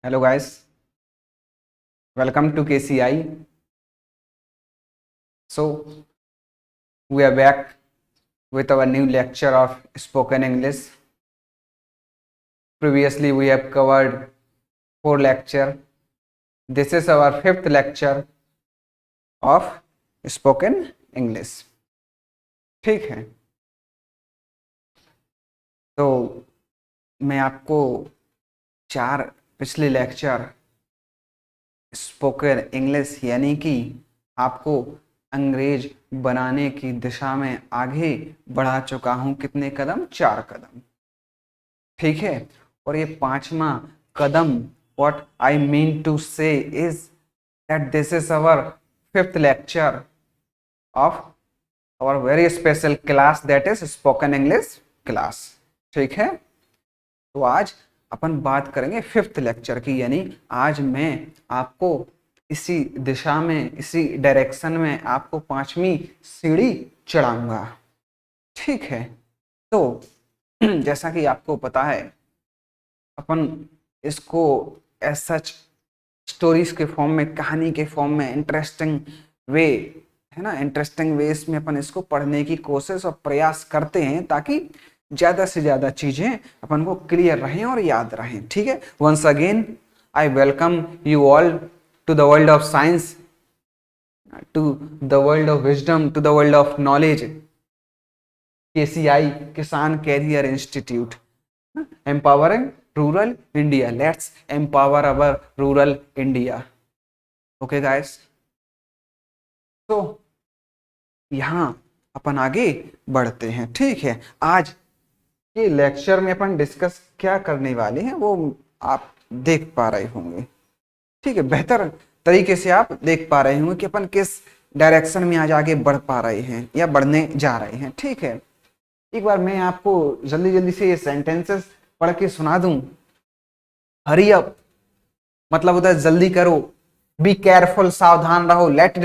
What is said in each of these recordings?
Hello guys, welcome to KCI. So we are back with our new lecture of spoken English. Previously we have covered 4 lecture. This is our 5th lecture of spoken English. ठीक है, तो मैं आपको 4 पिछले lecture spoken English यानी कि आपको अंग्रेज बनाने की दिशा में आगे बढ़ा चुका हूं। कितने कदम? 4 कदम। ठीक है, और ये 5वां कदम, what I mean to say is that this is our 5th lecture of our very special class that is spoken English class. ठीक है, तो आज अपन बात करेंगे 5th लेक्चर की, यानी आज मैं आपको इसी दिशा में, इसी डायरेक्शन में आपको 5वीं सीढ़ी चढ़ाऊंगा। ठीक है, तो जैसा कि आपको पता है अपन इसको एज सच स्टोरीज के फॉर्म में, कहानी के फॉर्म में, इंटरेस्टिंग वे है ना, इंटरेस्टिंग वेज में अपन इसको पढ़ने की कोशिश और प्रयास करते हैं ताकि ज्यादा से ज्यादा चीजें अपन को क्लियर रहें और याद रहें। ठीक है, once again I welcome you all to the world of science, to the world of wisdom, to the world of knowledge, KCI Kisan career institute, empowering rural India. Let's empower our rural India. Okay guys, तो यहां अपन आगे बढ़ते हैं। ठीक है, आज के lecture में अपन डिस्कस क्या करने वाले हैं वो आप देख पा रहे होंगे। ठीक है, बेहतर तरीके से आप देख पा रहे होंगे कि अपन किस डायरेक्शन में आज आगे बढ़ पा रहे हैं या बढ़ने जा रहे हैं। ठीक है, एक बार मैं आपको जल्दी जल्दी से ये सेंटेंसेस पढ़ के सुना दूं। हरी अप मतलब होता है जल्दी करो, बी केयरफुल सावधान रहो, लेट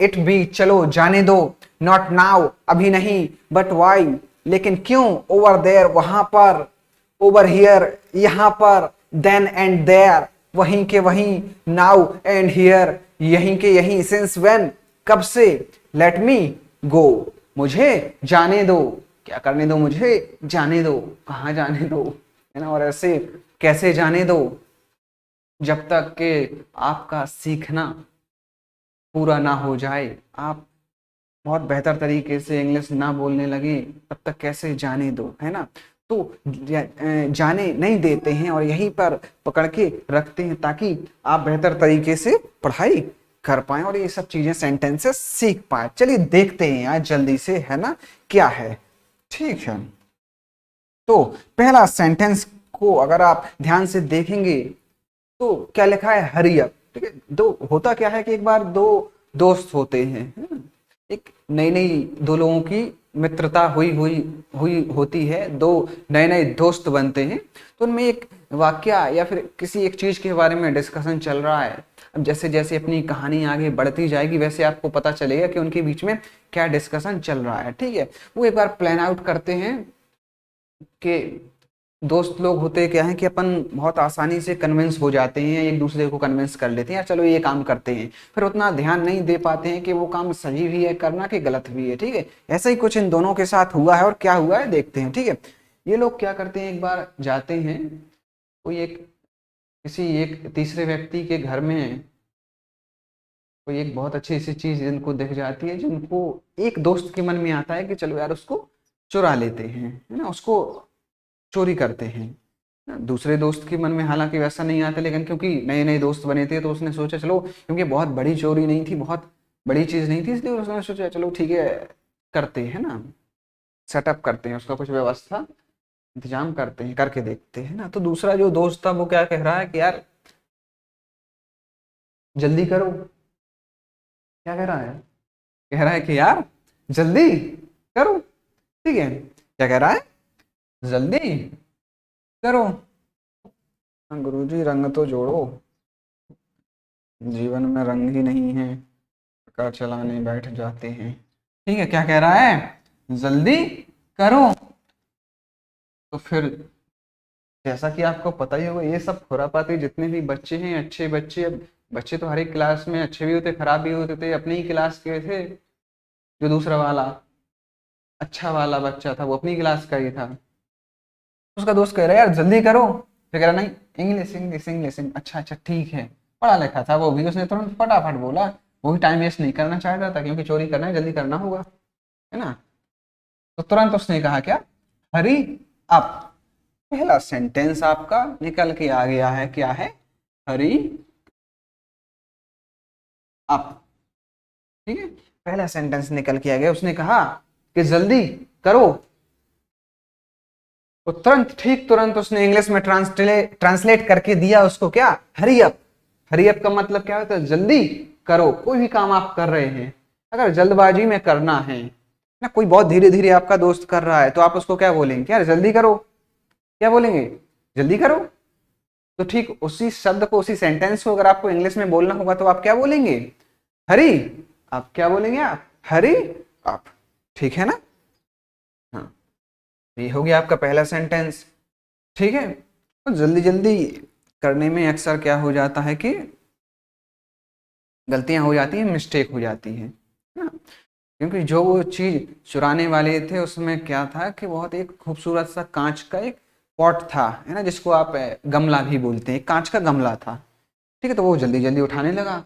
इट बी चलो जाने दो, नॉट नाउ अभी नहीं, बट वाई लेकिन क्यों, ओवर देयर वहां पर, ओवर हियर यहां पर, देन एंड देयर वहीं के वहीं, नाउ एंड हियर यहीं के यहीं, सिंस व्हेन कब से, लेट मी गो मुझे जाने दो, क्या करने दो, मुझे जाने दो, कहाँ जाने दो, है ना। और ऐसे कैसे जाने दो, जब तक कि आपका सीखना पूरा ना हो जाए, आप बहुत बेहतर तरीके से इंग्लिश ना बोलने लगे, तब तक कैसे जाने दो, है ना। तो जाने नहीं देते हैं और यहीं पर पकड़ के रखते हैं ताकि आप बेहतर तरीके से पढ़ाई कर पाए और ये सब चीजें, सेंटेंसेस सीख पाए। चलिए देखते हैं आज जल्दी से, है ना, क्या है। ठीक है, तो पहला सेंटेंस को अगर आप ध्यान से देखेंगे तो क्या लिखा है, हरी अप। ठीक है, दो होता क्या है कि एक बार दो दोस्त होते हैं, है ना? एक नई नई दो लोगों की मित्रता हुई हुई हुई होती है, दो नए नए दोस्त बनते हैं, तो उनमें एक वाक्या या फिर किसी एक चीज के बारे में डिस्कशन चल रहा है। अब जैसे जैसे अपनी कहानी आगे बढ़ती जाएगी वैसे आपको पता चलेगा कि उनके बीच में क्या डिस्कशन चल रहा है। ठीक है, वो एक बार प्लान आउट करते हैं कि दोस्त लोग होते क्या है कि अपन बहुत आसानी से कन्विंस हो जाते हैं, एक दूसरे को कन्विंस कर लेते हैं यार चलो ये काम करते हैं, फिर उतना ध्यान नहीं दे पाते हैं कि वो काम सही भी है करना कि गलत भी है। ठीक है, ऐसा ही कुछ इन दोनों के साथ हुआ है और क्या हुआ है देखते हैं। ठीक है, ये लोग क्या करते हैं, एक बार जाते हैं कोई एक किसी एक तीसरे व्यक्ति के घर में, कोई एक बहुत अच्छी सी चीज जिनको दिख जाती है, जिनको एक दोस्त के मन में आता है कि चलो यार उसको चुरा लेते हैं, है ना, उसको चोरी करते हैं। दूसरे दोस्त के मन में हालांकि वैसा नहीं आता, लेकिन क्योंकि नए नए दोस्त बने थे तो उसने सोचा चलो, क्योंकि बहुत बड़ी चोरी नहीं थी, बहुत बड़ी चीज नहीं थी, इसलिए उसने सोचा चलो ठीक है करते हैं ना, सेटअप करते हैं, उसका कुछ व्यवस्था इंतजाम करते हैं, करके देखते हैं ना। तो दूसरा जो दोस्त था वो क्या कह रहा है कि यार जल्दी करो। क्या कह रहा है, कह रहा है कि यार जल्दी करो। ठीक है, क्या कह रहा है, जल्दी करो। गुरुजी रंग तो जोड़ो, जीवन में रंग ही नहीं है, कार चलाने बैठ जाते हैं। ठीक है, क्या कह रहा है, जल्दी करो। तो फिर जैसा कि आपको पता ही होगा, ये सब खुरापाती जितने भी बच्चे हैं, अच्छे बच्चे, बच्चे तो हर एक क्लास में अच्छे भी होते, खराब भी होते थे, अपनी ही क्लास के थे। जो दूसरा वाला अच्छा वाला बच्चा था वो अपनी क्लास का ही था। उसका दोस्त कह रहा है यार जल्दी करो, फिर कह रहा नहीं, इंग्लिश इंग्लिश इंग्लिश। अच्छा अच्छा ठीक है, पढ़ा लिखा था वो भी, उसने तुरंत फटाफट बोला। वो भी टाइम वेस्ट नहीं करना चाहता था, क्योंकि चोरी करना है, जल्दी करना होगा, है ना। तो तुरंत उसने कहा क्या, हरी अप। पहला सेंटेंस आपका निकल के आ गया है, क्या है, हरी अप। ठीक है, पहला सेंटेंस निकल के आ गया। उसने कहा कि जल्दी करो, तो तुरंत, ठीक तुरंत उसने इंग्लिश में ट्रांसलेट करके दिया उसको, क्या, हरी अप। हरी अप का मतलब क्या होता है, जल्दी करो। कोई भी काम आप कर रहे हैं, अगर जल्दबाजी में करना है ना, कोई बहुत धीरे धीरे आपका दोस्त कर रहा है, तो आप उसको क्या बोलेंगे, क्या जल्दी करो, क्या बोलेंगे, जल्दी करो। तो ठीक उसी शब्द को, उसी सेंटेंस को अगर आपको इंग्लिश में बोलना होगा तो आप क्या बोलेंगे, हरी। आप क्या बोलेंगे, आप हरी अप। ठीक है ना। हाँ, ये हो गया आपका पहला सेंटेंस। ठीक है, तो जल्दी जल्दी करने में अक्सर क्या हो जाता है कि गलतियां हो जाती हैं, मिस्टेक हो जाती है ना। क्योंकि जो वो चीज चुराने वाले थे उसमें क्या था कि बहुत एक खूबसूरत सा कांच का एक पॉट था, है ना, जिसको आप गमला भी बोलते हैं, कांच का गमला था। ठीक है, तो वो जल्दी जल्दी उठाने लगा।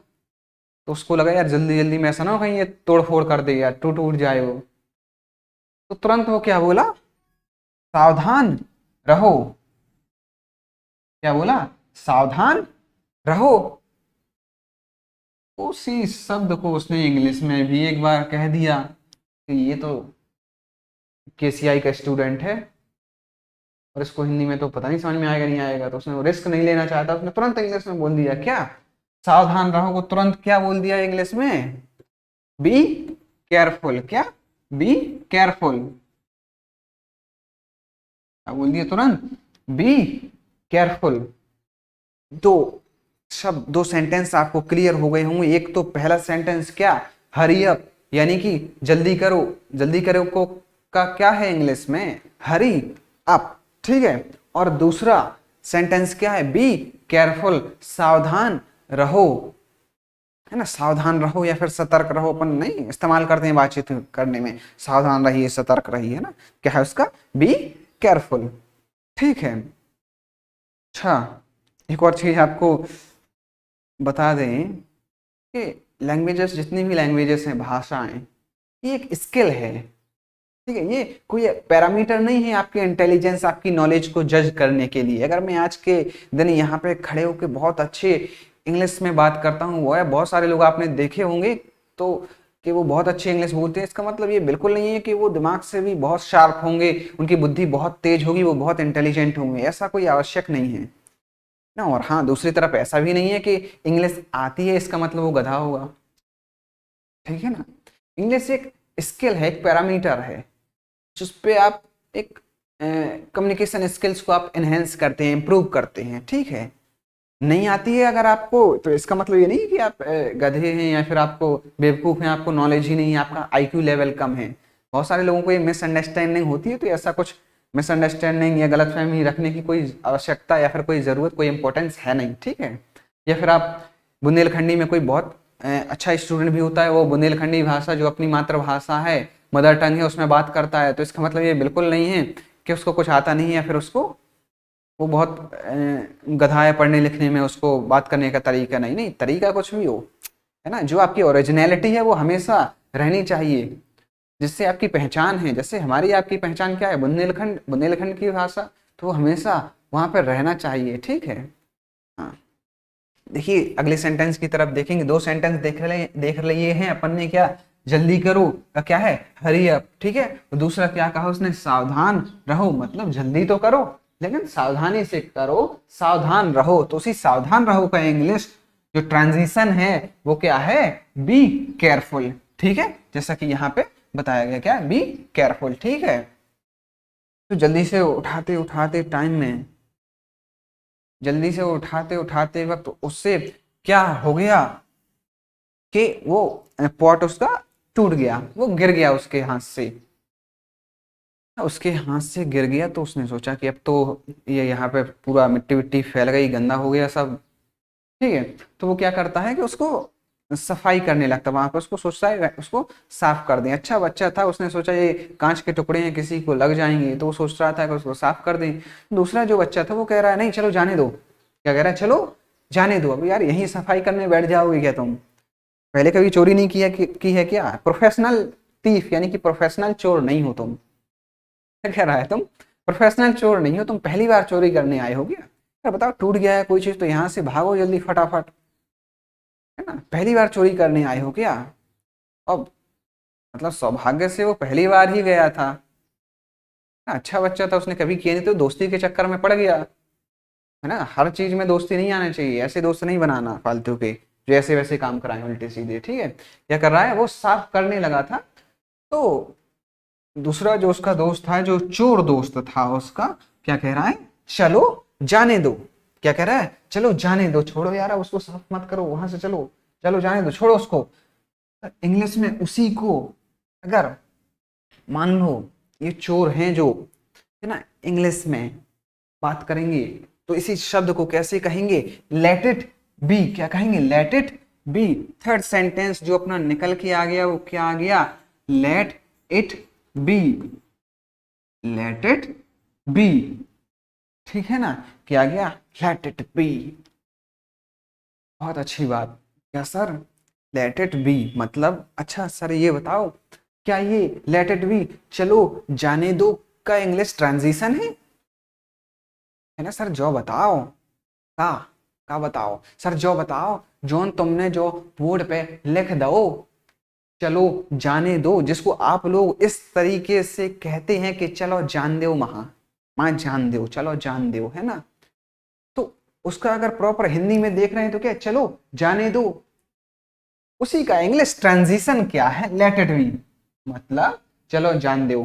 तो उसको लगा यार जल्दी जल्दी में ऐसा ना हो कहीं ये तोड़ फोड़ कर दे, यार टूट उट जाए वो। तो तुरंत वो क्या बोला, सावधान रहो। क्या बोला, सावधान रहो। उसी शब्द को उसने इंग्लिश में भी एक बार कह दिया कि ये तो केसीआई का स्टूडेंट है, और इसको हिंदी में तो पता नहीं समझ में आएगा नहीं आएगा। तो उसने वो रिस्क नहीं लेना चाहता, उसने तुरंत इंग्लिश में बोल दिया, क्या, सावधान रहो को तुरंत क्या बोल दिया इंग्लिश में, बी केयरफुल। क्या, बी केयरफुल। क्या बोल दिया तुरंत, बी केयरफुल। दो शब्द, दो सेंटेंस आपको क्लियर हो गए होंगे। एक तो पहला सेंटेंस क्या, हरी अप, यानी कि जल्दी करो। जल्दी करो को का क्या है इंग्लिश में, हरी अप। ठीक है, और दूसरा सेंटेंस क्या है, बी केयरफुल, सावधान रहो, है ना। सावधान रहो या फिर सतर्क रहो, अपन नहीं इस्तेमाल करते हैं बातचीत करने में, सावधान रहिए, सतर्क रहिए, है ना। क्या है उसका, बी केयरफुल। ठीक है। अच्छा, एक और चीज आपको बता दें कि लैंग्वेजेस, जितनी भी लैंग्वेजेस हैं, भाषाएं, ये एक स्किल है। ठीक है, ये कोई पैरामीटर नहीं है आपके इंटेलिजेंस, आपकी नॉलेज को जज करने के लिए। अगर मैं आज के दिन यहाँ पे खड़े होकर बहुत अच्छे इंग्लिश में बात करता हूँ, वो है बहुत सारे लोग आपने देखे होंगे तो, कि वो बहुत अच्छी इंग्लिश बोलते हैं, इसका मतलब ये बिल्कुल नहीं है कि वो दिमाग से भी बहुत शार्प होंगे, उनकी बुद्धि बहुत तेज होगी, वो बहुत इंटेलिजेंट होंगे, ऐसा कोई आवश्यक नहीं है ना। और हाँ, दूसरी तरफ ऐसा भी नहीं है कि इंग्लिश आती है इसका मतलब वो गधा होगा। ठीक है ना, इंग्लिश एक स्किल है, एक पैरामीटर है, जिस पे आप एक कम्युनिकेशन स्किल्स को आप एनहेंस करते हैं, इंप्रूव करते हैं। ठीक है, नहीं आती है अगर आपको, तो इसका मतलब ये नहीं कि आप गधे हैं या फिर आपको बेवकूफ हैं, आपको नॉलेज ही नहीं है, आपका आईक्यू लेवल कम है। बहुत सारे लोगों को ये मिसअंडरस्टैंडिंग होती है, तो ऐसा कुछ मिसअंडरस्टैंडिंग या गलतफहमी रखने की कोई आवश्यकता या फिर कोई ज़रूरत, कोई इंपॉर्टेंस है नहीं। ठीक है, या फिर आप बुंदेलखंडी में कोई बहुत अच्छा स्टूडेंट भी होता है, वो बुंदेलखंडी भाषा जो अपनी मातृभाषा है, मदर टंग है, उसमें बात करता है, तो इसका मतलब ये बिल्कुल नहीं है कि उसको कुछ आता नहीं है या फिर उसको वो बहुत गधा है पढ़ने लिखने में, उसको बात करने का तरीका नहीं। नहीं, तरीका कुछ भी हो, है ना, जो आपकी ओरिजिनलिटी है वो हमेशा रहनी चाहिए, जिससे आपकी पहचान है। जैसे हमारी आपकी पहचान क्या है, बुंदेलखंड, बुंदेलखंड की भाषा, तो वो हमेशा वहां पर रहना चाहिए। ठीक है। हाँ, देखिए अगले सेंटेंस की तरफ देखेंगे, दो सेंटेंस देख लिए हैं अपन ने। क्या, जल्दी करो का क्या है, हरी अप। ठीक है, तो दूसरा क्या कहा उसने, सावधान रहो, मतलब जल्दी तो करो लेकिन सावधानी से करो, सावधान रहो। तो उसी सावधान रहो का इंग्लिश जो ट्रांजिशन है वो क्या है, बी केयरफुल। ठीक है, जैसा कि यहाँ पे बताया गया, क्या, बी केयरफुल। ठीक है, तो जल्दी से उठाते उठाते टाइम में, जल्दी से उठाते उठाते वक्त उससे क्या हो गया कि वो पॉट उसका टूट गया, वो गिर गया उसके हाथ से। उसके हाथ से गिर गया तो उसने सोचा कि अब तो ये यहाँ पे पूरा मिट्टी विट्टी फैल गई, गंदा हो गया सब। ठीक है, तो वो क्या करता है कि उसको सफाई करने लगता है वहां पर, उसको सोचता है उसको साफ कर दें। अच्छा बच्चा था, उसने सोचा ये कांच के टुकड़े हैं, किसी को लग जाएंगे, तो वो सोच रहा था कि उसको साफ कर दें। दूसरा जो बच्चा था वो कह रहा है नहीं चलो जाने दो। क्या कह रहा है, चलो जाने दो, अब यार यहीं सफाई करने बैठ जाओगे क्या तुम? पहले कभी चोरी नहीं किया की है क्या? प्रोफेशनल तीफ यानी कि प्रोफेशनल चोर नहीं हो तुम। क्या कह रहा है, तुम प्रोफेशनल चोर नहीं हो, तुम पहली बार चोरी करने आए हो क्या? यार बताओ, टूट गया है कोई चीज तो यहाँ से भागो जल्दी फटाफट, है ना? पहली बार चोरी करने आए हो क्या? अब मतलब सौभाग्य से वो पहली बार ही गया था। अच्छा बच्चा था, उसने कभी किया नहीं, तो दोस्ती के चक्कर में पड़ गया, है ना? हर चीज में दोस्ती नहीं आना चाहिए, ऐसे दोस्त नहीं बनाना फालतू के जो ऐसे वैसे काम कराए उल्टे सीधे। ठीक है, क्या कर रहा है, वो साफ करने लगा था। तो दूसरा जो उसका दोस्त था, जो चोर दोस्त था उसका, क्या कह रहा है, चलो जाने दो। क्या कह रहा है, चलो जाने दो, छोड़ो यार उसको, साफ मत करो वहां से, चलो चलो जाने दो, छोड़ो उसको। इंग्लिश में उसी को अगर मान लो ये चोर हैं जो, है ना, इंग्लिश में बात करेंगे तो इसी शब्द को कैसे कहेंगे, लेट इट बी। क्या कहेंगे, let it be. Third sentence जो अपना निकल के आ गया वो क्या आ गया, let it be, let it be. ठीक है ना, क्या गया, लेट इट बी। बहुत अच्छी बात। क्या सर, लेट इट बी मतलब, अच्छा सर ये बताओ, क्या ये लेट इट बी चलो जाने दो का इंग्लिश ट्रांजिशन है ना सर? जो बताओ का का बताओ सर, जो बताओ जोन तुमने जो बोर्ड पे लिख दो, चलो जाने दो, जिसको आप लोग इस तरीके से कहते हैं कि चलो जान दो महा, मां जान दो, चलो जान दो, है ना? तो उसका अगर प्रॉपर हिंदी में देख रहे हैं तो क्या, चलो जाने दो, उसी का इंग्लिश ट्रांजिशन क्या है, लेट इट बी, मतलब चलो जान दो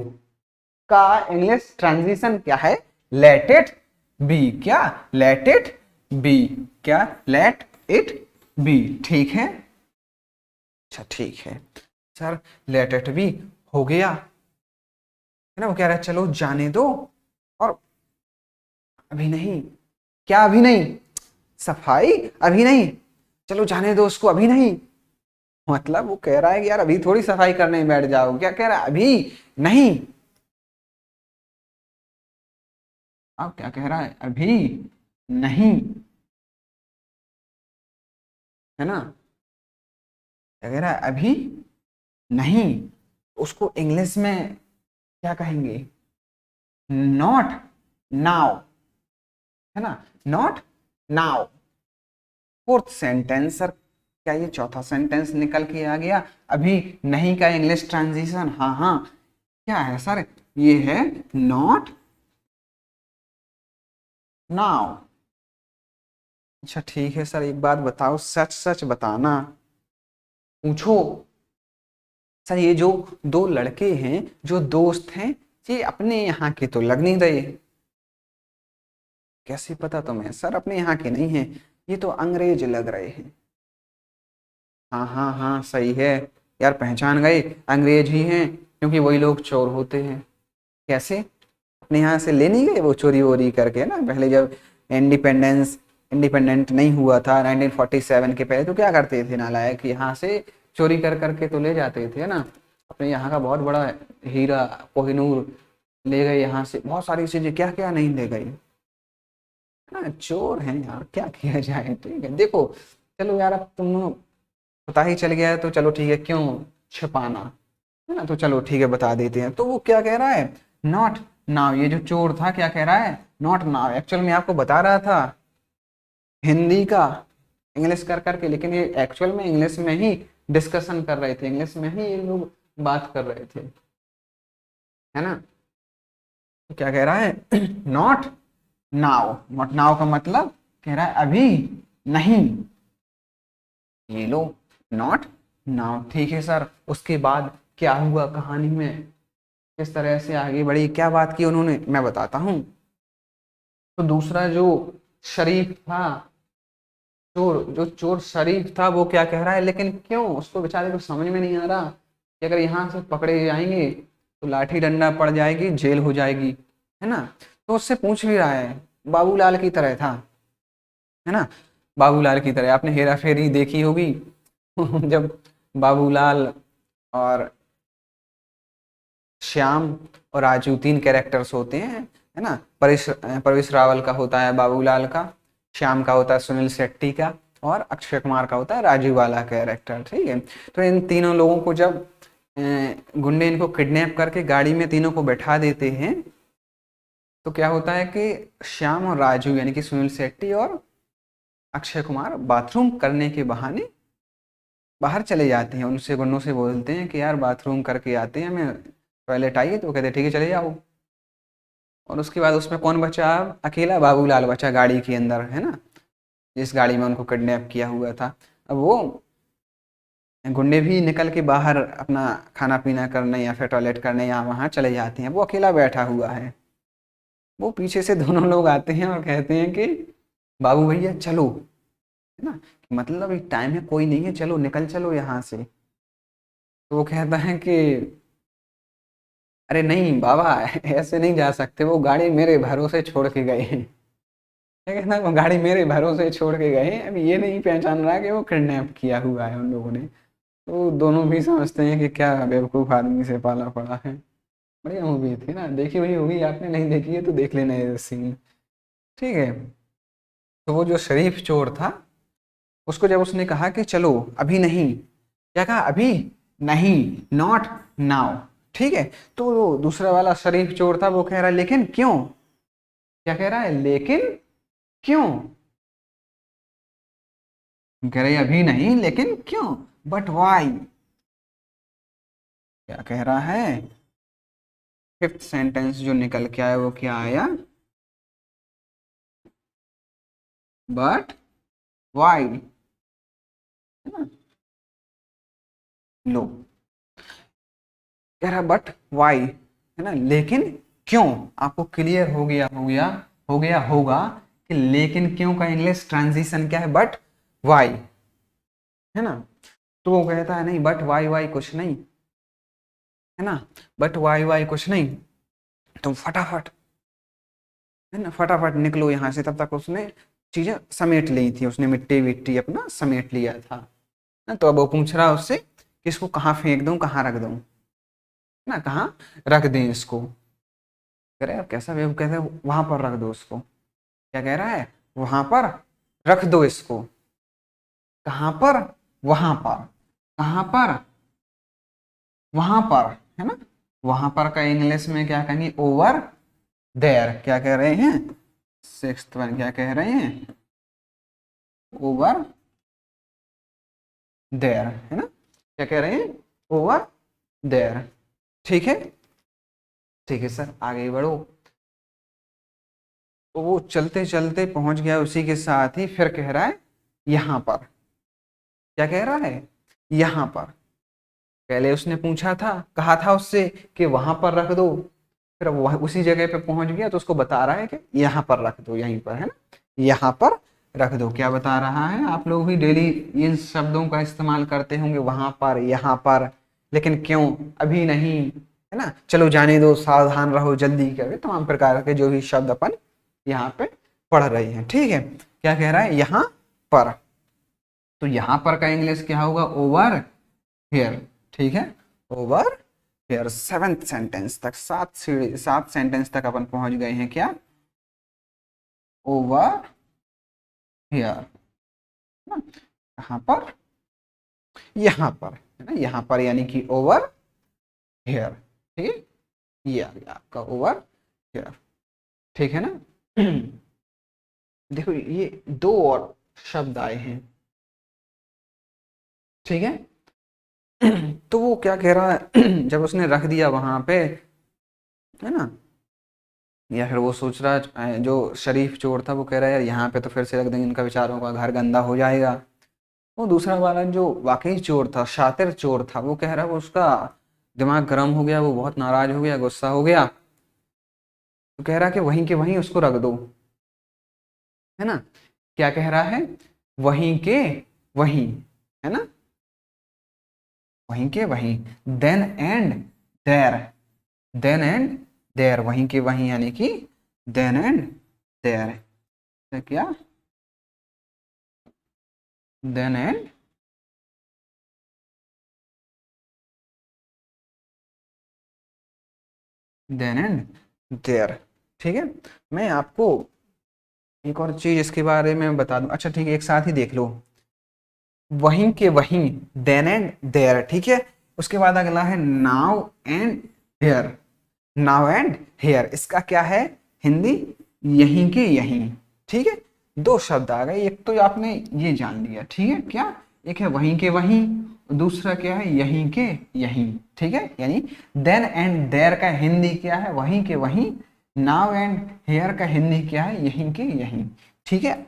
का इंग्लिश ट्रांजिशन क्या है, लेट इट बी। क्या, लेट इट बी। क्या, लेट इट बी। ठीक है, अच्छा ठीक है सर, लेट इट बी हो गया, है ना? वो कह रहा है चलो जाने दो, और अभी नहीं, क्या अभी नहीं, सफाई अभी नहीं, चलो जाने दो उसको अभी नहीं। मतलब वो कह रहा है कि यार अभी थोड़ी सफाई करने बैठ जाओ, क्या कह रहा है, अभी नहीं। अब क्या कह रहा है, अभी नहीं, है ना? क्या कह रहा है, अभी नहीं। उसको इंग्लिश में क्या कहेंगे, नॉट नाउ, है ना, not now. Fourth sentence sir, क्या ये चौथा सेंटेंस निकल के आ गया, अभी नहीं का इंग्लिश ट्रांजिशन? हाँ हाँ, क्या है सर, ये है नॉट नाउ। अच्छा ठीक है सर, एक बात बताओ, सच सच बताना, पूछो सर, ये जो दो लड़के हैं जो दोस्त हैं, ये अपने यहाँ के तो लग नहीं रहे। कैसे पता तुम्हें सर, अपने यहाँ के नहीं हैं, ये तो अंग्रेज लग रहे हैं। हाँ हाँ हाँ सही है, यार पहचान गए, अंग्रेज ही हैं, क्योंकि वही लोग चोर होते हैं। कैसे, अपने यहाँ से ले नहीं गए वो चोरी वोरी करके ना, पहले जब इंडिपेंडेंट नहीं हुआ था 1947 के पहले, तो क्या करते थे नालायक, यहाँ से चोरी कर करके तो ले जाते थे ना। अपने यहाँ का बहुत बड़ा हीरा कोहिनूर ले गए यहाँ से, बहुत सारी चीजें क्या क्या नहीं ले गए। हाँ चोर हैं यार, क्या किया जाए। ठीक है देखो, चलो यार अब तुम पता ही चल गया है तो चलो ठीक है, क्यों छिपाना, है ना? तो चलो ठीक है बता देते हैं। तो वो क्या कह रहा है, नॉट नाउ। ये जो चोर था क्या कह रहा है, नॉट नाउ। एक्चुअल में आपको बता रहा था हिंदी का इंग्लिश कर करके, लेकिन ये एक्चुअल में इंग्लिश में ही डिस्कशन कर रहे थे, इंग्लिश में ही ये लोग बात कर रहे थे, है ना? तो क्या कह रहा है, नॉट नाउ। नॉट नाउ का मतलब कह रहा है अभी नहीं, ये लो, नॉट नाउ। ठीक है सर, उसके बाद क्या हुआ कहानी में, किस तरह से आगे बढ़ी, क्या बात की उन्होंने, मैं बताता हूँ। तो दूसरा जो शरीफ था, चोर, जो चोर शरीफ था, वो क्या कह रहा है, लेकिन क्यों, उसको बेचारे को समझ में नहीं आ रहा कि अगर यहाँ से पकड़े जाएंगे तो लाठी डंडा पड़ जाएगी, जेल हो जाएगी, है ना। तो उससे पूछ भी रहा है, बाबूलाल की तरह था, है ना, बाबूलाल की तरह। आपने हेरा फेरी देखी होगी जब बाबूलाल और श्याम और राजू, तीन कैरेक्टर्स होते हैं, है ना। परेश रावल का होता है बाबूलाल का, श्याम का होता है सुनील शेट्टी का, और अक्षय कुमार का होता है राजू वाला कैरेक्टर, ठीक है। तो इन तीनों लोगों को जब गुंडे इनको किडनैप करके गाड़ी में तीनों को बैठा देते हैं, तो क्या होता है कि श्याम और राजू यानी कि सुनील शेट्टी और अक्षय कुमार बाथरूम करने के बहाने बाहर चले जाते हैं। उनसे गुंडों से बोलते हैं कि यार बाथरूम करके आते हैं, हमें टॉयलेट आई है, तो वो कहते हैं ठीक है चले जाओ। और उसके बाद उसमें कौन बचा? अब अकेला बाबूलाल बचा गाड़ी के अंदर, है ना, जिस गाड़ी में उनको किडनैप किया हुआ था। अब वो गुंडे भी निकल के बाहर अपना खाना पीना करने या फिर टॉयलेट करने यहाँ वहाँ चले जाते हैं, वो अकेला बैठा हुआ है। वो पीछे से दोनों लोग आते हैं और कहते हैं कि बाबू भैया चलो, है ना, मतलब अभी टाइम है, कोई नहीं है, चलो निकल चलो यहाँ से। तो वो कहता है कि अरे नहीं बाबा ऐसे नहीं जा सकते, वो गाड़ी मेरे भरोसे छोड़ के गए हैं। क्या कहना है, वो गाड़ी मेरे भरोसे छोड़ के गए हैं, अभी ये नहीं पहचान रहा कि वो किडनैप किया हुआ है उन लोगों ने। तो दोनों भी समझते हैं कि क्या बेवकूफ़ आदमी से पाला पड़ा है। बढ़िया मूवी थी ना, देखी हुई होगी आपने, नहीं देखी है तो देख लेना ये सीन, ठीक है। तो वो जो शरीफ चोर था, उसको जब उसने कहा कि चलो अभी नहीं, क्या कहा, अभी नहीं, नॉट नाउ, ठीक है। तो वो दूसरा वाला शरीफ चोर था, वो कह रहा है लेकिन क्यों, क्या कह रहा है, लेकिन क्यों, कह रही अभी नहीं लेकिन क्यों, बट वाई, क्या कह रहा है, फिफ्थ सेंटेंस जो निकल के आया वो क्या आया, बट वाई, है ना। लो, कह रहा बट वाई, है ना, लेकिन क्यों। आपको क्लियर हो गया होगा कि लेकिन क्यों का इंग्लिश ट्रांजिशन क्या है, बट वाई, है ना। तो वो कहता है नहीं, बट वाई वाई कुछ नहीं, है ना, बट वाई वाई कुछ नहीं, तुम फटाफट, है ना, फटाफट निकलो यहाँ से। तब तक उसने चीजें समेट ली थी, उसने मिट्टी विट्टी अपना समेट लिया था ना। तो अब वो पूछ रहा है उससे कि इसको कहाँ फेंक दूं, कहाँ रख दूं, ना कहाँ रख दें इसको। कह रहे अब कैसा बेवकूफ, कहते हैं वहां पर रख दो उसको, क्या कह रहा है, वहां पर रख दो इसको, कहाँ पर, वहां पर, कहाँ पर, वहां पर, है ना। वहां पर का इंग्लिश में क्या कहेंगे, ओवर देयर, क्या कह रहे हैं, सिक्स्थ वन क्या कह रहे हैं, ओवर देयर, है ना, क्या कह रहे हैं, ओवर देयर, ठीक है, ठीक है सर आगे बढ़ो। तो वो चलते चलते पहुंच गया, उसी के साथ ही फिर कह रहा है यहां पर, क्या कह रहा है, यहां पर। पहले उसने पूछा था, कहा था उससे कि वहां पर रख दो, फिर वह उसी जगह पे पहुंच गया, तो उसको बता रहा है कि यहाँ पर रख दो, यहीं पर, है ना, यहाँ पर रख दो। क्या बता रहा है, आप लोग भी डेली इन शब्दों का इस्तेमाल करते होंगे, वहां पर, यहाँ पर, लेकिन क्यों, अभी नहीं, है ना, चलो जाने दो, सावधान रहो, जल्दी करो, तमाम प्रकार के जो भी शब्द अपन यहाँ पे पढ़ रहे हैं, ठीक है। क्या कह रहा है, यहाँ पर, तो यहाँ पर का इंग्लिश क्या होगा, ओवर हियर, ठीक है, ओवर हियर। सेवेंथ सेंटेंस तक, सात सेंटेंस तक अपन पहुंच गए हैं, क्या, ओवर हियर, कहाँ पर, यहाँ पर, है ना, यहाँ पर यानी कि ओवर हियर, ठीक है, ये आ गया आपका ओवर हियर, ठीक है ना। देखो ये दो और शब्द आए हैं, ठीक है। तो वो क्या कह रहा है जब उसने रख दिया वहां पे, है ना, या फिर वो सोच रहा है, जो शरीफ चोर था वो कह रहा है यार यहाँ पे तो फिर से रख देंगे, इनका बेचारों का घर गंदा हो जाएगा। वो दूसरा वाला जो वाकई चोर था, शातिर चोर था, वो कह रहा है, वो उसका दिमाग गर्म हो गया, वो बहुत नाराज हो गया, गुस्सा हो गया, तो कह रहा है कि वहीं के वहीं उसको रख दो, है ना। क्या कह रहा है, वहीं के वहीं, है ना, वहीं के वहीं, then and there, then and there, वहीं के वहीं, यानी कि देन एंड देयर, तो क्या देन एंड देयर। ठीक है, मैं आपको एक और चीज इसके बारे में बता दूं। अच्छा ठीक है, एक साथ ही देख लो, वहीं के वहीं, देन एंड देयर, ठीक है। उसके बाद अगला है now and here. Now and here, इसका क्या है हिंदी, यहीं के यहीं। ठीक है, दो शब्द आ गए, एक तो आपने ये जान लिया, ठीक है क्या, एक है वहीं के वहीं, दूसरा क्या है यहीं के यहीं। ठीक है, यानी देन एंड देयर का हिंदी क्या है, वहीं के वहीं। नाउ एंड हेयर का हिंदी क्या है, यहीं के यहीं। ठीक है,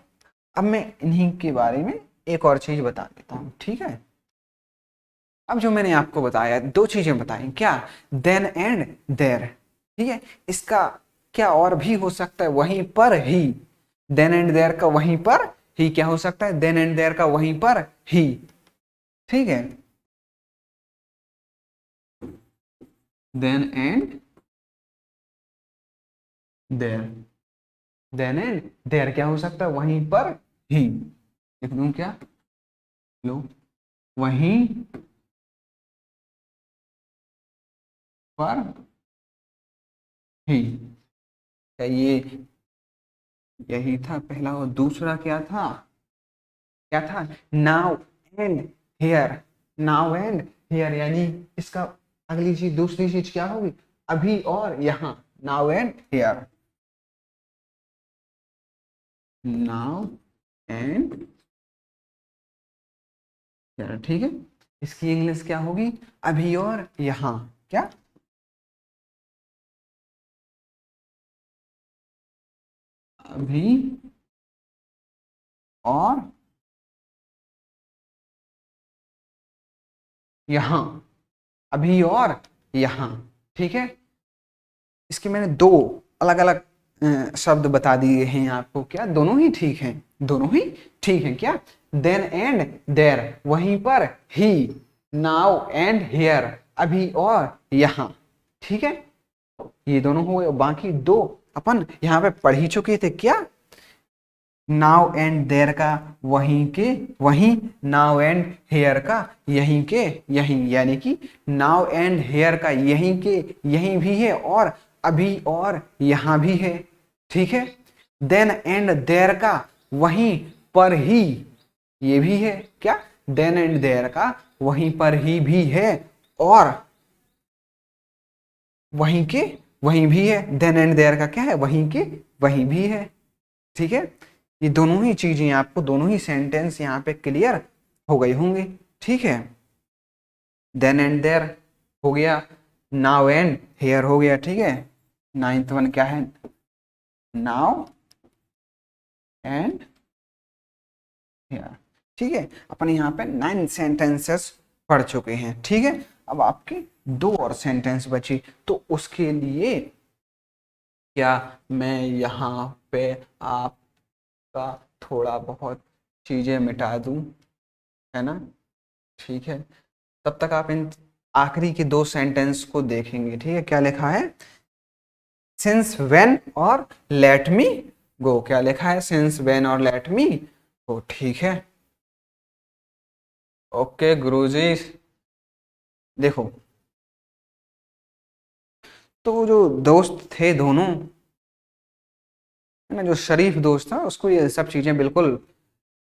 अब मैं इन्हीं के बारे में एक और चीज बता देता हूँ। ठीक है, अब जो मैंने आपको बताया, दो चीजें बताई, क्या, देन एंड देयर। ठीक है, इसका क्या और भी हो सकता है, वहीं पर ही, देन एंड देयर का वहीं पर ही क्या हो सकता है, देन एंड देयर का वहीं पर ही। ठीक है, then and there, then and there क्या हो सकता है, वहीं पर ही। लिख दूं क्या, लो, वहीं पर ही। क्या ये यही था पहला, और दूसरा क्या था, क्या था, now and here. Now and here, यानी इसका अगली चीज, दूसरी चीज क्या होगी, अभी और यहाँ। Now and here, now and here. ठीक है, इसकी इंग्लिश क्या होगी, अभी और यहाँ, क्या, अभी और यहाँ, अभी और यहाँ। ठीक है, इसके मैंने दो अलग अलग शब्द बता दिए हैं आपको, क्या दोनों ही ठीक हैं, दोनों ही ठीक हैं। क्या, देन एंड देयर, वहीं पर ही, नाउ एंड हेयर, अभी और यहाँ। ठीक है, ये दोनों हुए, बाकी दो अपन यहाँ पे पढ़ ही चुके थे, क्या, नाउ एंड देयर का वहीं के वहीं, नाउ एंड हेयर का यहीं के यहीं, यानी कि नाउ एंड हेयर का यहीं के यहीं भी है, और अभी और यहाँ भी है। ठीक है, देन एंड देयर का वहीं पर ही, ये भी है, क्या, देन एंड देयर का वहीं पर ही भी है, और वहीं के वहीं भी है, देन एंड देयर का क्या है, वहीं के वहीं भी है। ठीक है, ये दोनों ही चीजें आपको, दोनों ही सेंटेंस यहाँ पे क्लियर हो गई होंगे। ठीक है, देन एंड देयर हो गया, नाउ एंड हेयर हो गया। ठीक है, नाइन्थ वन क्या है, नाउ एंड हेयर। ठीक है, अपन यहाँ पे 9 सेंटेंसेस पढ़ चुके हैं। ठीक है, अब आपकी दो और सेंटेंस बची, तो उसके लिए क्या मैं यहाँ पे आपका थोड़ा बहुत चीजें मिटा दूं, है ना। ठीक है, तब तक आप इन आखिरी के दो सेंटेंस को देखेंगे। ठीक है, क्या लिखा है, सिंस व्हेन और लेट मी गो। क्या लिखा है, सिंस व्हेन और लेट मी गो। ठीक है, ओके गुरुजी। देखो, तो वो जो दोस्त थे दोनों, है ना, जो शरीफ दोस्त था, उसको ये सब चीजें बिल्कुल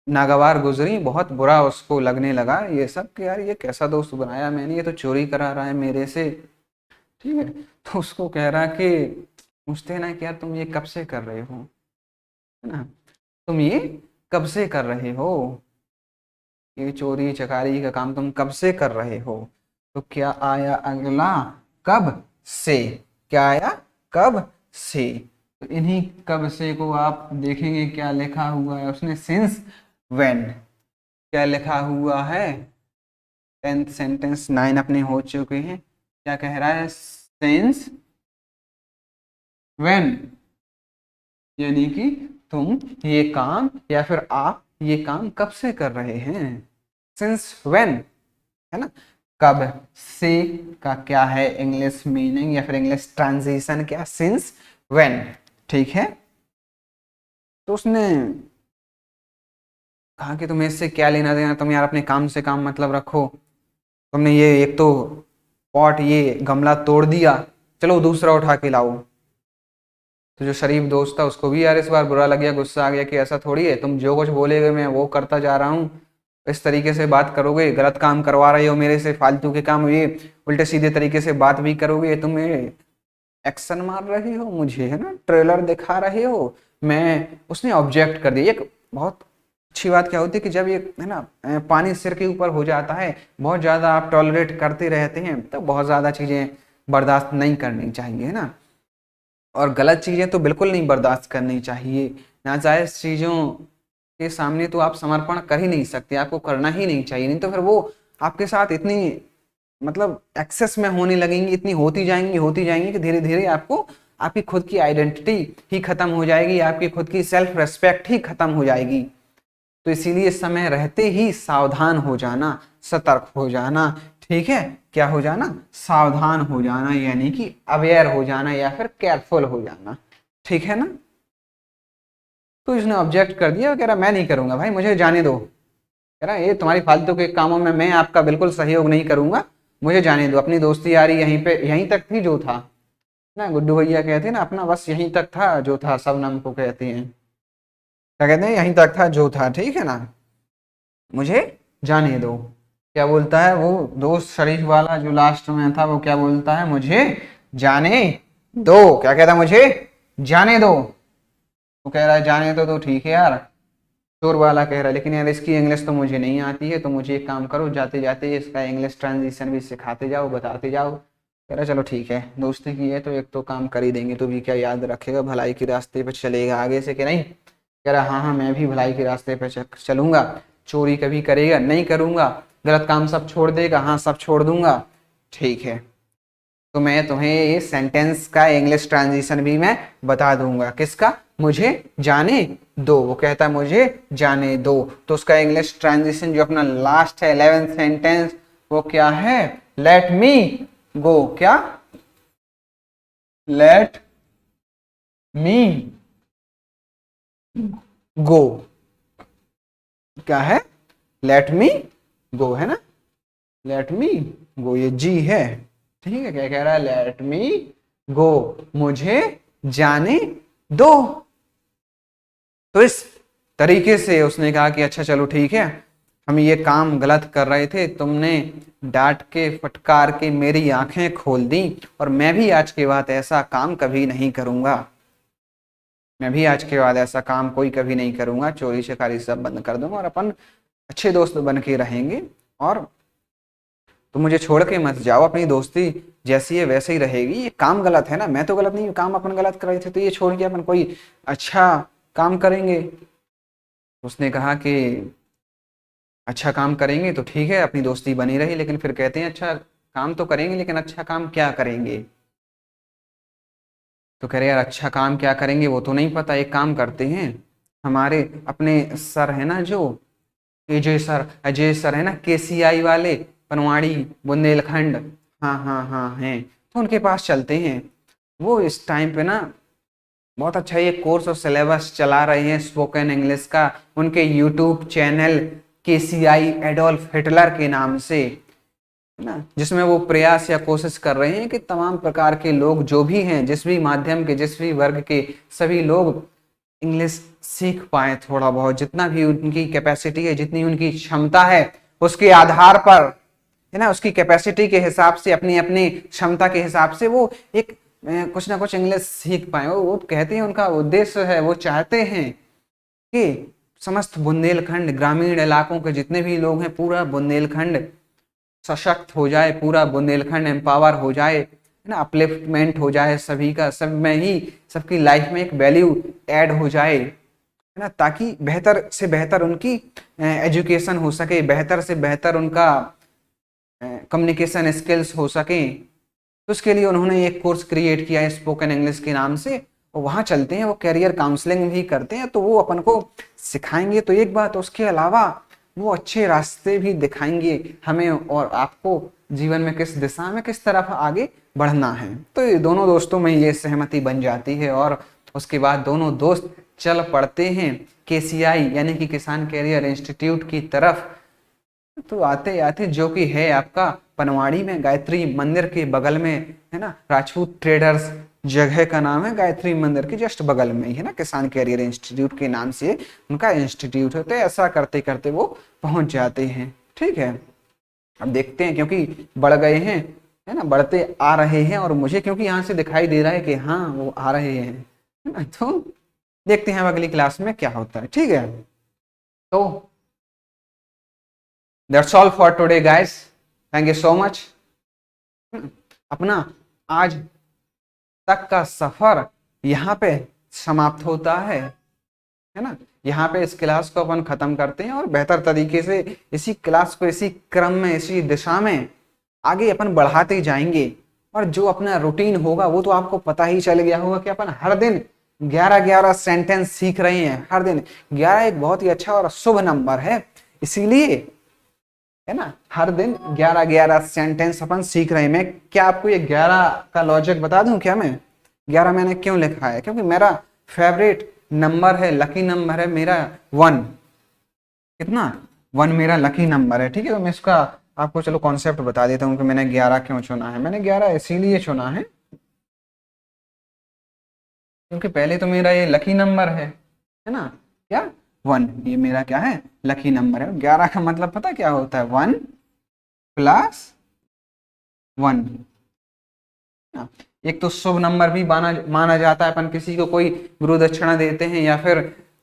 नागवार गुजरी, बहुत बुरा उसको लगने लगा ये सब, कि यार ये कैसा दोस्त बनाया मैंने, ये तो चोरी करा रहा है मेरे से। ठीक है, तो उसको कह रहा कि, पूछते हैं ना कि यार तुम ये कब से कर रहे हो, है ना, तुम ये कब से कर रहे हो, ये चोरी चकारी का काम तुम कब से कर रहे हो। तो क्या आया अगला, कब से, क्या आया, कब से। तो इन्हीं कब से को आप देखेंगे, क्या लिखा हुआ है उसने, सिंस व्हेन। क्या लिखा हुआ है, 10th सेंटेंस 9 अपने हो चुके हैं, क्या कह रहा है, सिंस व्हेन, यानी कि तुम ये काम, या फिर आप ये काम कब से कर रहे हैं, सिंस व्हेन, है ना, कब से का क्या है इंग्लिश मीनिंग या फिर इंग्लिश ट्रांजिशन क्या, सिंस व्हेन, ठीक है। तो उसने कहा कि तुम्हें इससे क्या लेना देना, तुम यार अपने काम से काम मतलब रखो, तुमने ये एक तो पॉट ये गमला तोड़ दिया, चलो दूसरा उठा के लाओ। तो जो शरीफ दोस्त था उसको भी यार इस बार बुरा लग गया, गुस्सा आ गया कि ऐसा थोड़ी है, तुम जो कुछ बोलेगे मैं वो करता जा रहा हूँ, इस तरीके से बात करोगे, गलत काम करवा रहे हो मेरे से, फालतू के काम, ये उल्टे सीधे तरीके से बात भी करोगे, तुम्हें एक्शन मार रहे हो मुझे, है ना, ट्रेलर दिखा रहे हो। मैं उसने ऑब्जेक्ट कर दिया। एक बहुत अच्छी बात क्या होती है कि जब ये है ना पानी सिर के ऊपर हो जाता है, बहुत ज़्यादा आप टॉलरेट करते रहते हैं, तो बहुत ज़्यादा चीज़ें बर्दाश्त नहीं करनी चाहिए, है ना। और गलत चीज़ें तो बिल्कुल नहीं बर्दाश्त करनी चाहिए। नाजायज़ चीज़ों के सामने तो आप समर्पण कर ही नहीं सकते, आपको करना ही नहीं चाहिए, नहीं तो फिर वो आपके साथ इतनी मतलब एक्सेस में होने लगेंगी, इतनी होती जाएंगी कि धीरे धीरे आपको आपकी खुद की आइडेंटिटी ही खत्म हो जाएगी, आपकी खुद की सेल्फ रेस्पेक्ट ही खत्म हो जाएगी। तो इसीलिए समय रहते ही सावधान हो जाना, सतर्क हो जाना, ठीक है, क्या हो जाना, सावधान हो जाना, यानी कि अवेयर हो जाना या फिर केयरफुल हो जाना, ठीक है ना। तो इसने ऑब्जेक्ट कर दिया, कह रहा मैं नहीं करूंगा भाई, मुझे जाने दो, कह रहा ये तुम्हारी फालतू के कामों में मैं आपका बिल्कुल सहयोग नहीं करूंगा, मुझे जाने दो, अपनी दोस्ती यारी यहीं पे यहीं तक थी जो था ना, गुड्डू भैया कहते हैं ना, अपना बस यहीं तक था जो था, शबनम को कहते हैं, क्या कहते हैं, यहीं तक था जो था, ठीक है ना, मुझे जाने दो। क्या बोलता है वो दोस्त शरीफ वाला जो लास्ट में था, वो क्या बोलता है, मुझे जाने दो, क्या कहता है, मुझे जाने दो। वो कह रहा है जाने तो ठीक है यार, चोर वाला कह रहा है, लेकिन यार इसकी इंग्लिश तो मुझे नहीं आती है, तो मुझे एक काम करो, जाते जाते इसका इंग्लिश ट्रांजिशन भी सिखाते जाओ, बताते जाओ। कह रहा चलो ठीक है, दोस्ती की है तो एक तो काम कर ही देंगे, तो भी क्या याद रखेगा, भलाई के रास्ते पे चलेगा आगे से कि नहीं। कह रहा हाँ हाँ मैं भी भलाई के रास्ते पे चलूंगा, चोरी कभी करेगा नहीं करूंगा, गलत काम सब छोड़ देगा, हाँ सब छोड़ दूंगा, ठीक है। तो मैं तुम्हें ये सेंटेंस का इंग्लिश ट्रांजिशन भी मैं बता दूंगा, किसका, मुझे जाने दो। वो कहता है मुझे जाने दो, तो उसका इंग्लिश ट्रांजिशन जो अपना लास्ट है 11th सेंटेंस, वो क्या है, लेट मी गो, क्या, लेट मी गो, क्या है, लेट मी गो, है ना, लेट मी गो, ये जी है, ठीक है, क्या कह रहा है, लेट मी गो, मुझे जाने दो। तो इस तरीके से उसने कहा कि अच्छा चलो ठीक है, हम ये काम गलत कर रहे थे, तुमने डांट के फटकार के मेरी आंखें खोल दी, और मैं भी आज के बाद ऐसा काम कभी नहीं करूंगा, मैं भी आज के बाद ऐसा काम कोई कभी नहीं करूंगा, चोरी चकारी सब बंद कर दूंगा और अपन अच्छे दोस्त बन के रहेंगे, और तो मुझे छोड़ के मत जाओ, अपनी दोस्ती जैसी है वैसे ही रहेगी, ये काम गलत है ना, मैं तो गलत नहीं, काम अपन गलत कर रहे थे, तो ये छोड़ के अपन कोई अच्छा काम करेंगे। उसने कहा कि अच्छा काम करेंगे तो ठीक है, अपनी दोस्ती बनी रही, लेकिन फिर कहते हैं अच्छा काम तो करेंगे लेकिन अच्छा काम क्या करेंगे। तो कह रहे यार अच्छा काम क्या करेंगे वो तो नहीं पता, एक काम करते हैं, हमारे अपने सर है ना जो अजय सर है ना, केसीआई वाले, पनवाड़ी, बुंदेलखंड, हाँ हाँ हाँ हैं, तो उनके पास चलते हैं। वो इस टाइम पे ना बहुत अच्छा ये कोर्स और सिलेबस चला रहे हैं स्पोकन इंग्लिश का, उनके YouTube channel KCI Adolf Hitler के नाम से, है ना, जिसमें वो प्रयास या कोशिश कर रहे हैं कि तमाम प्रकार के लोग जो भी हैं, जिस भी माध्यम के, जिस भी वर्ग के, सभी लोग इंग्लिश सीख पाए, थोड़ा बहुत जितना भी उनकी कैपेसिटी है, जितनी उनकी क्षमता है, उसके आधार पर, है ना, उसकी कैपेसिटी के हिसाब से, अपनी अपनी क्षमता के हिसाब से वो एक कुछ ना कुछ इंग्लिश सीख पाए। वो कहते हैं उनका उद्देश्य है, वो चाहते हैं कि समस्त बुंदेलखंड ग्रामीण इलाकों के जितने भी लोग हैं, पूरा बुंदेलखंड सशक्त हो जाए, पूरा बुंदेलखंड एम्पावर हो जाए, है ना, अपलिफ्टमेंट हो जाए सभी का, सब में ही सबकी लाइफ में एक वैल्यू ऐड हो जाए, है ना, ताकि बेहतर से बेहतर उनकी एजुकेशन हो सके, बेहतर से बेहतर उनका कम्युनिकेशन स्किल्स हो सके। तो उसके लिए उन्होंने एक कोर्स क्रिएट किया है स्पोकन इंग्लिश के नाम से, और वहाँ चलते हैं, वो कैरियर काउंसलिंग भी करते हैं, तो वो अपन को सिखाएंगे तो एक बात, उसके अलावा वो अच्छे रास्ते भी दिखाएंगे हमें और आपको, जीवन में किस दिशा में किस तरफ आगे बढ़ना है। तो ये दोनों दोस्तों में ये सहमति बन जाती है और उसके बाद दोनों दोस्त चल पड़ते हैं केसीआई यानी कि किसान कैरियर इंस्टीट्यूट की तरफ। तो आते आते जो कि है आपका पनवाड़ी में गायत्री मंदिर के बगल में है ना, राजपूत ट्रेडर्स जगह का नाम है, गायत्री मंदिर के जस्ट बगल में ही है ना, किसान कैरियर इंस्टीट्यूट के नाम से उनका इंस्टीट्यूट है। तो ऐसा करते करते वो पहुंच जाते हैं। ठीक है, अब देखते हैं क्योंकि बढ़ गए हैं है ना, बढ़ते आ रहे हैं और मुझे क्योंकि यहाँ से दिखाई दे रहा है कि हाँ वो आ रहे हैं है ना। तो देखते हैं अब अगली क्लास में क्या होता है। ठीक है, तो that's all for today guys, thank you so much. अपना आज तक का सफर यहाँ पे समाप्त होता है ना। यहाँ पे इस क्लास को अपन खत्म करते हैं और बेहतर तरीके से इसी क्लास को इसी क्रम में इसी दिशा में आगे अपन बढ़ाते जाएंगे। और जो अपना रूटीन होगा वो तो आपको पता ही चल गया होगा कि अपन हर दिन 11-11 सेंटेंस सीख रहे हैं। हर दिन 11 एक बहुत ही अच्छा और शुभ नंबर है, इसीलिए है ना हर दिन 11-11 सेंटेंस अपन सीख रहे हैं। मैं क्या आपको ये 11 का लॉजिक बता दूं क्या? मैं 11 मैंने क्यों लिखा है? क्योंकि मेरा फेवरेट नंबर है, लकी नंबर है मेरा 1। कितना? 1 मेरा लकी नंबर है। ठीक है, तो मैं इसका आपको चलो कॉन्सेप्ट बता देता हूँ कि मैंने 11 क्यों चुना है। मैंने 11 इसीलिए चुना है क्योंकि पहले तो मेरा ये लकी नंबर है ना, क्या 1, ये मेरा क्या है? लकी नंबर है। 11 का मतलब पता क्या होता है? 1 + 1। एक तो शुभ नंबर भी माना जाता है। अपन किसी को कोई गुरु दक्षिणा देते हैं या फिर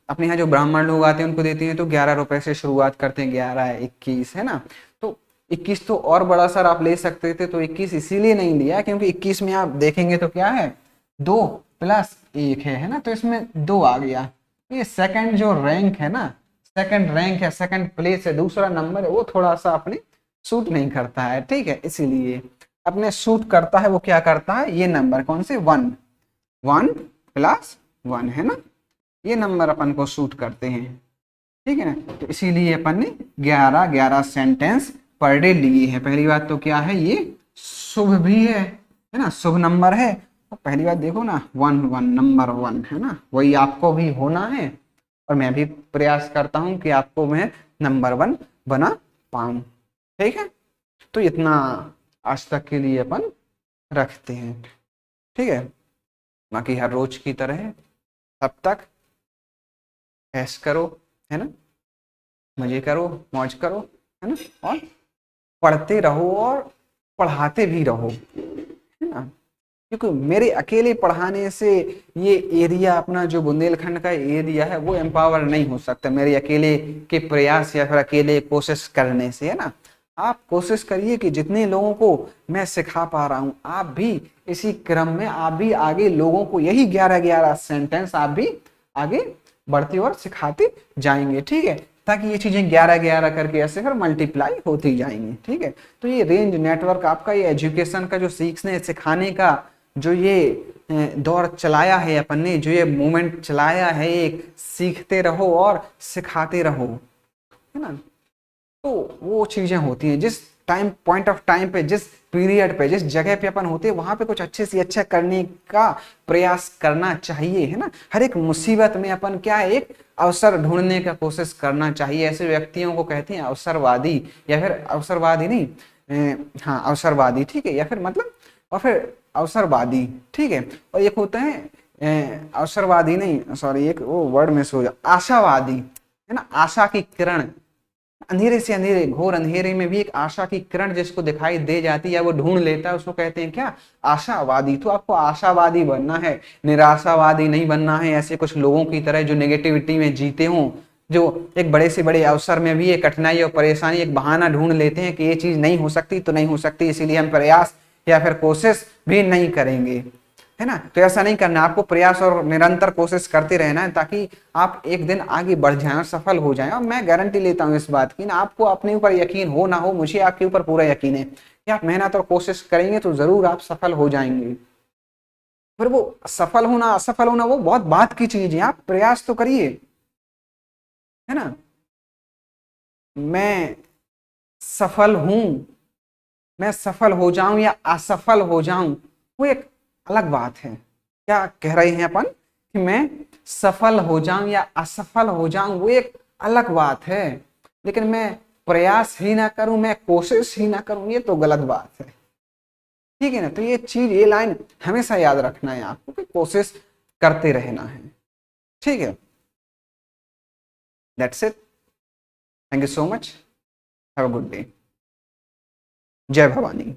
अपने यहाँ जो ब्राह्मण लोग आते हैं उनको देते हैं तो 11 रुपए से शुरुआत करते हैं, 11, 21 है ना। तो 21 तो और बड़ा सर आप ले सकते थे, तो 21 इसीलिए नहीं लिया क्योंकि 21 में आप देखेंगे तो क्या है? 2 + 1 है ना, तो इसमें 2 आ गया। ये सेकंड जो रैंक है ना, सेकंड रैंक है, सेकंड प्लेस है, दूसरा नंबर है, वो थोड़ा सा अपने सूट नहीं करता है। ठीक है, इसीलिए अपने सूट करता है वो क्या करता है? ये नंबर कौन से? 1 + 1 है ना, ये नंबर अपन को सूट करते हैं। ठीक है ना, तो इसीलिए अपन ने 11-11 सेंटेंस पर डे लिए हैं। पहली बात तो क्या है? ये शुभ भी है ना, शुभ नंबर है। तो पहली बात देखो ना, 1 नंबर 1 है ना, वही आपको भी होना है और मैं भी प्रयास करता हूं कि आपको मैं नंबर 1 बना पाऊं। ठीक है, तो इतना आज तक के लिए अपन रखते हैं। ठीक है, बाकी हर रोज की तरह तब तक ऐश करो है ना, मजे करो, मौज करो है ना, और पढ़ते रहो और पढ़ाते भी रहो है ना। क्योंकि मेरे अकेले पढ़ाने से ये एरिया अपना जो बुंदेलखंड का एरिया है वो एम्पावर नहीं हो सकता मेरे अकेले के प्रयास या फिर अकेले कोशिश करने से, है ना। आप कोशिश करिए कि जितने लोगों को मैं सिखा पा रहा हूं आप भी इसी क्रम में आप भी आगे लोगों को यही 11-11 सेंटेंस आप भी आगे बढ़ते और सिखाते जाएंगे। ठीक है, ताकि ये चीजें 11-11 करके ऐसे फिर मल्टीप्लाई होती जाएंगी। ठीक है, तो ये रेंज नेटवर्क आपका ये एजुकेशन का जो सीखने सिखाने का जो ये दौर चलाया है अपन ने, जो ये मूवमेंट चलाया है, एक सीखते रहो और सिखाते रहो है ना, तो वो चीजें होती हैं जिस टाइम पॉइंट ऑफ टाइम पे, जिस पीरियड पे, जिस जगह पे अपन होते हैं वहां पे कुछ अच्छे से अच्छा करने का प्रयास करना चाहिए है ना। हर एक मुसीबत में अपन क्या है? एक अवसर ढूंढने का कोशिश करना चाहिए। ऐसे व्यक्तियों को कहते हैं अवसरवादी, या फिर अवसरवादी नहीं, हाँ अवसरवादी। ठीक है, या फिर मतलब और फिर अवसरवादी। ठीक है, और एक होता है अवसरवादी नहीं, सॉरी एक वो वर्ड में सो जा, आशावादी है ना। आशा की किरण, अंधेरे से अंधेरे, घोर अंधेरे में भी एक आशा की किरण जिसको दिखाई दे जाती है वो ढूंढ लेता है, उसको कहते हैं क्या? आशावादी। तो आपको आशावादी बनना है, निराशावादी नहीं बनना है। ऐसे कुछ लोगों की तरह जो नेगेटिविटी में जीते हों, जो एक बड़े से बड़े अवसर में भी एक कठिनाई और परेशानी एक बहाना ढूंढ लेते हैं कि ये चीज नहीं हो सकती तो नहीं हो सकती, इसीलिए हम प्रयास या फिर कोशिश भी नहीं करेंगे है ना। तो ऐसा नहीं करना, आपको प्रयास और निरंतर कोशिश करते रहना है ताकि आप एक दिन आगे बढ़ जाएं और सफल हो जाएं। और मैं गारंटी लेता हूं इस बात की ना, आपको अपने ऊपर यकीन हो ना हो, मुझे आपके ऊपर पूरा यकीन है कि आप मेहनत और कोशिश करेंगे तो जरूर आप सफल हो जाएंगे। फिर वो सफल होना असफल होना वो बहुत बात की चीज है, आप प्रयास तो करिए है ना। मैं सफल हूं मैं सफल हो जाऊं या असफल हो जाऊं वो एक अलग बात है। क्या कह रहे हैं अपन कि मैं सफल हो जाऊं या असफल हो जाऊं वो एक अलग बात है, लेकिन मैं प्रयास ही ना करूं, मैं कोशिश ही ना करूं, ये तो गलत बात है। ठीक है ना, तो ये चीज, ये लाइन हमेशा याद रखना है आपको कि कोशिश करते रहना है। ठीक है, that's it. Thank you so much, have a good day. जय भवानी।